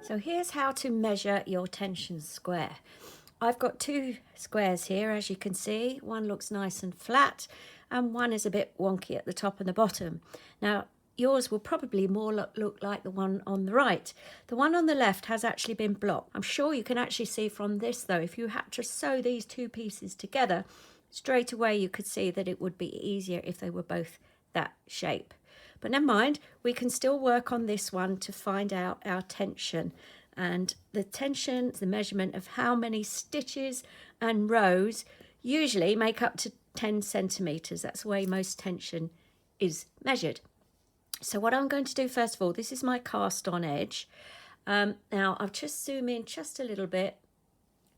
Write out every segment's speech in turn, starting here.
So here's how to measure your tension square. I've got two squares here, as you can see. One looks nice and flat and one is a bit wonky at the top and the bottom. Now yours will probably more look like the one on the right. The one on the left has actually been blocked. I'm sure you can actually see from this though, if you had to sew these two pieces together, straight away you could see that it would be easier if they were both that shape. But never mind, we can still work on this one to find out our tension. And the tension is the measurement of how many stitches and rows usually make up to 10 centimetres. That's the way most tension is measured. So what I'm going to do first of all, this is my cast on edge. Now I'll just zoom in just a little bit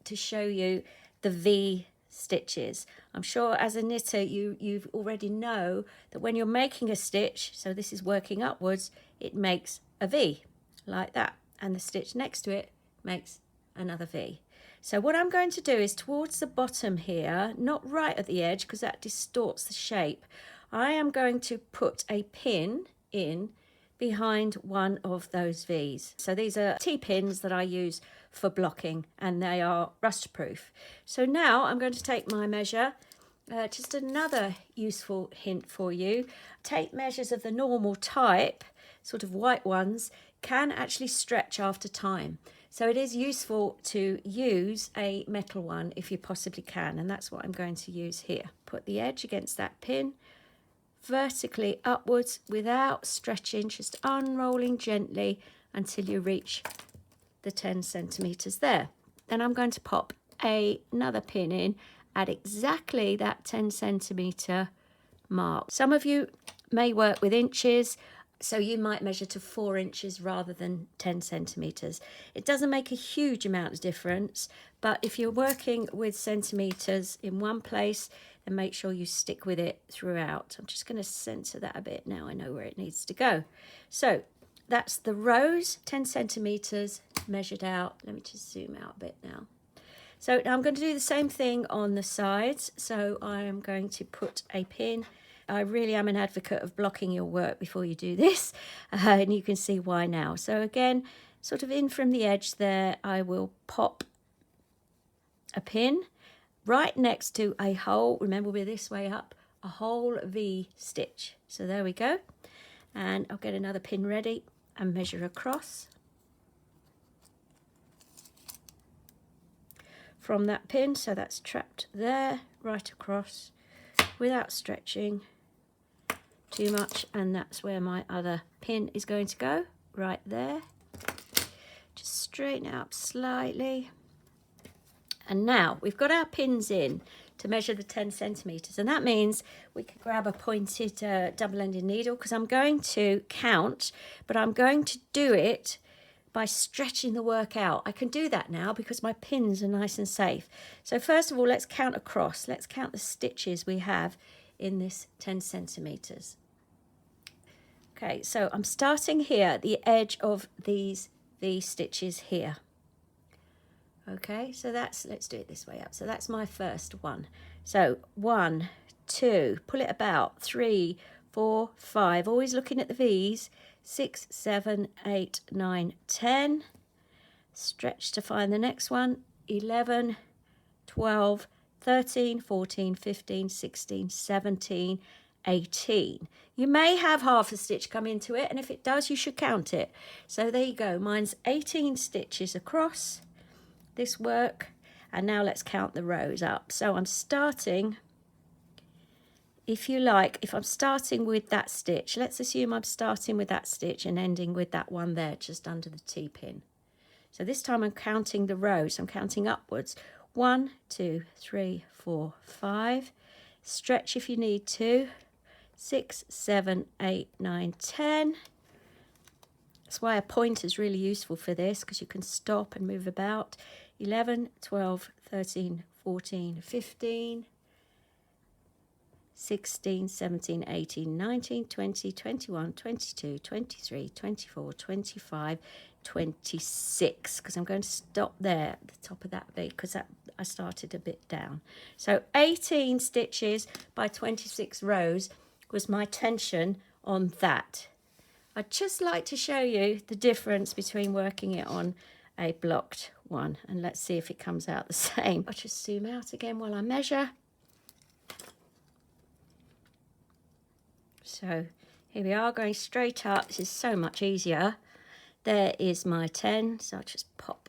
to show you the V stitches. I'm sure as a knitter you already know that when you're making a stitch, so this is working upwards, it makes a V like that, and the stitch next to it makes another V. So what I'm going to do is towards the bottom here, not right at the edge because that distorts the shape, I am going to put a pin in behind one of those V's. So these are T-pins that I use for blocking and they are rust proof. So now I'm going to take my measure. Just another useful hint for you. Tape measures of the normal type, sort of white ones, can actually stretch after time. So it is useful to use a metal one if you possibly can, and that's what I'm going to use here. Put the edge against that pin, vertically upwards without stretching, just unrolling gently until you reach the 10 centimetres there. Then I'm going to pop another pin in at exactly that 10 centimetre mark. Some of you may work with inches, so you might measure to 4 inches rather than 10 centimetres. It doesn't make a huge amount of difference, but if you're working with centimetres in one place, then make sure you stick with it throughout. I'm just going to centre that a bit now I know where it needs to go. So that's the rows, 10 centimetres measured out. Let me just zoom out a bit now. So now I'm going to do the same thing on the sides. So I am going to put a pin. I really am an advocate of blocking your work before you do this, and you can see why now. So again, sort of in from the edge there, I will pop a pin right next to a hole. Remember, we're this way up, a whole V stitch. So there we go. And I'll get another pin ready and measure across from that pin. So that's trapped there, right across without stretching too much, and that's where my other pin is going to go, right there. Just straighten it up slightly. And now we've got our pins in to measure the 10 centimetres, and that means we can grab a pointed double-ended needle, because I'm going to count, but I'm going to do it by stretching the work out. I can do that now because my pins are nice and safe. So first of all, let's count across. Let's count the stitches we have in this 10 centimetres. Okay, so I'm starting here at the edge of these V stitches here. Okay, so let's do it this way up. So that's my first one. So 1, 2, pull it about, 3, 4, 5, always looking at the V's, 6, 7, 8, 9, 10. Stretch to find the next one, 11, 12, 13, 14, 15, 16, 17, 18. You may have half a stitch come into it, and if it does, you should count it. So there you go, mine's 18 stitches across this work, and now let's count the rows up. So I'm starting, if you like, if I'm starting with that stitch, let's assume I'm starting with that stitch and ending with that one there just under the T-pin. So this time I'm counting the rows, I'm counting upwards. 1, 2, 3, 4, 5. Stretch if you need to. 6, 7, 8, 9, 10. That's why a pointer is really useful for this, because you can stop and move about. 11, 12, 13, 14, 15, 16, 17, 18, 19, 20, 21, 22, 23, 24, 25, 26, because I'm going to stop there at the top of that V, because I started a bit down. So 18 stitches by 26 rows was my tension on that. I'd just like to show you the difference between working it on a blocked one, and let's see if it comes out the same. I'll just zoom out again while I measure. So here we are, going straight up. This is so much easier. There is my 10, so I'll just pop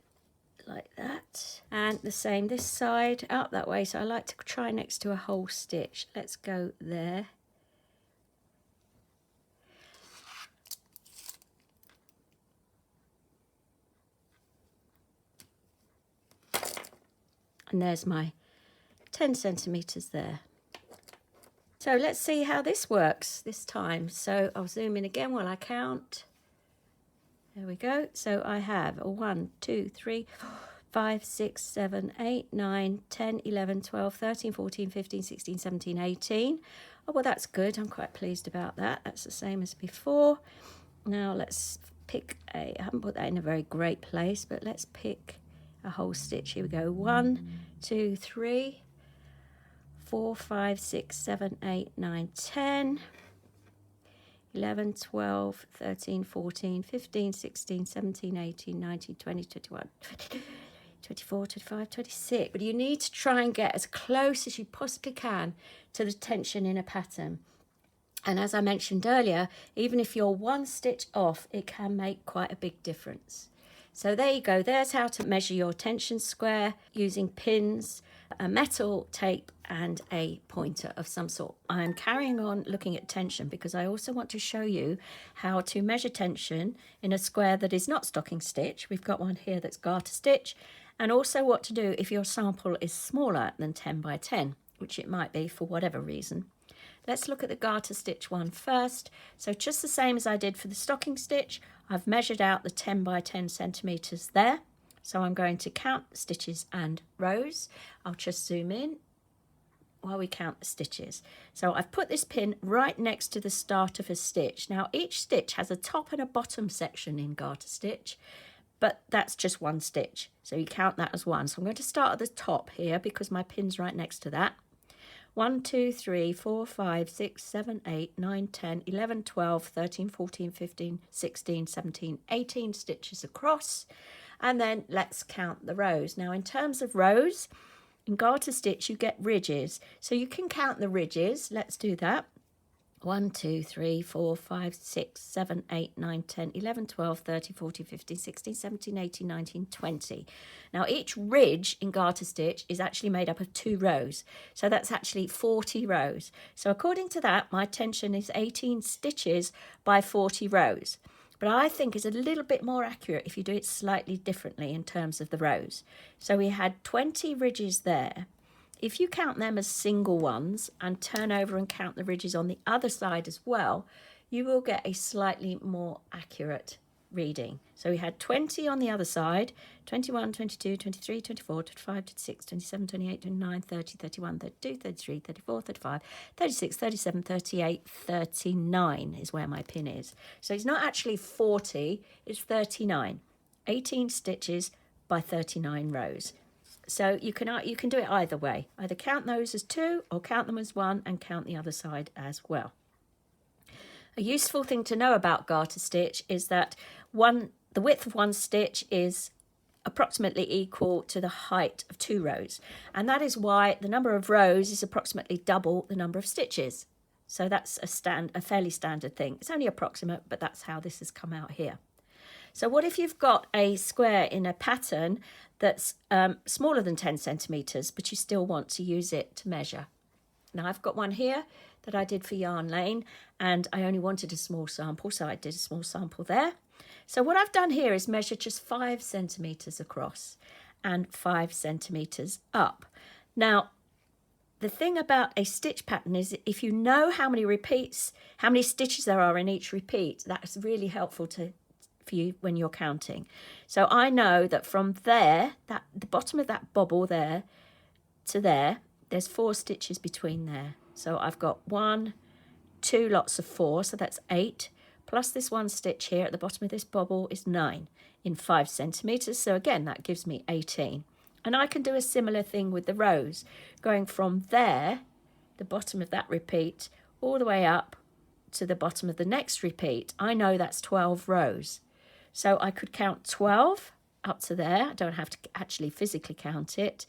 like that. And the same this side, up that way. So I like to try next to a whole stitch. Let's go there. And there's my 10 centimetres there. So let's see how this works this time. So I'll zoom in again while I count. There we go. So I have a 1, 2, 3, 4, 5, 6, 7, 8, 9, 10, 11, 12, 13, 14, 15, 16, 17, 18. Oh, well, that's good. I'm quite pleased about that. That's the same as before. Now let's pick I haven't put that in a very great place, but let's pick a whole stitch. Here we go. 1, 2, 3, 4, 5, 6, 7, 8, 9, 10, 11, 12, 13, 14, 15, 16, 17, 18, 19, 20, 21, 22, 24, 25, 26. But you need to try and get as close as you possibly can to the tension in a pattern. And as I mentioned earlier, even if you're one stitch off, it can make quite a big difference. So there you go. There's how to measure your tension square using pins, a metal tape and a pointer of some sort. I'm carrying on looking at tension because I also want to show you how to measure tension in a square that is not stocking stitch. We've got one here that's garter stitch, and also what to do if your sample is smaller than 10 by 10, which it might be for whatever reason. Let's look at the garter stitch one first. So just the same as I did for the stocking stitch, I've measured out the 10 by 10 centimetres there. So I'm going to count the stitches and rows. I'll just zoom in while we count the stitches. So I've put this pin right next to the start of a stitch. Now each stitch has a top and a bottom section in garter stitch, but that's just one stitch. So you count that as one. So I'm going to start at the top here because my pin's right next to that. 1, 2, 3, 4, 5, 6, 7, 8, 9, 10, 11, 12, 13, 14, 15, 16, 17, 18 stitches across. And then let's count the rows. Now in terms of rows, in garter stitch you get ridges. So you can count the ridges. Let's do that. 1, 2, 3, 4, 5, 6, 7, 8, 9, 10, 11, 12, 13, 14, 15, 16, 17, 18, 19, 20. Now each ridge in garter stitch is actually made up of 2 rows. So that's actually 40 rows. So according to that, my tension is 18 stitches by 40 rows. But I think it's a little bit more accurate if you do it slightly differently in terms of the rows. So we had 20 ridges there. If you count them as single ones and turn over and count the ridges on the other side as well, you will get a slightly more accurate reading. So we had 20 on the other side, 21, 22, 23, 24, 25, 26, 27, 28, 29, 30, 31, 32, 33, 34, 35, 36, 37, 38, 39 is where my pin is. So it's not actually 40, it's 39. 18 stitches by 39 rows. So you can do it either way. Either count those as 2 or count them as 1 and count the other side as well. A useful thing to know about garter stitch is that the width of one stitch is approximately equal to the height of 2 rows. And that is why the number of rows is approximately double the number of stitches. So that's a fairly standard thing. It's only approximate, but that's how this has come out here. So what if you've got a square in a pattern that's smaller than 10 centimetres, but you still want to use it to measure? Now I've got one here that I did for Yarn Lane, and I only wanted a small sample, so I did a small sample there. So what I've done here is measure just 5 centimetres across and 5 centimetres up. Now, the thing about a stitch pattern is if you know how many repeats, how many stitches there are in each repeat, that's really helpful for you when you're counting. So I know that from there, the bottom of that bobble there to there, there's 4 stitches between there. So I've got 1, 2 lots of 4, so that's 8, plus this one stitch here at the bottom of this bobble is 9 in 5 centimetres. So again, that gives me 18. And I can do a similar thing with the rows, going from there, the bottom of that repeat, all the way up to the bottom of the next repeat, I know that's 12 rows. So I could count 12 up to there. I don't have to actually physically count it.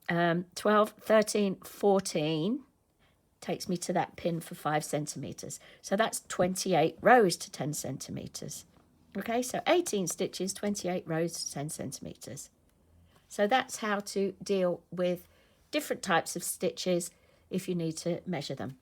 12, 13, 14 takes me to that pin for 5 centimetres. So that's 28 rows to 10 centimetres. Okay, so 18 stitches, 28 rows to 10 centimetres. So that's how to deal with different types of stitches if you need to measure them.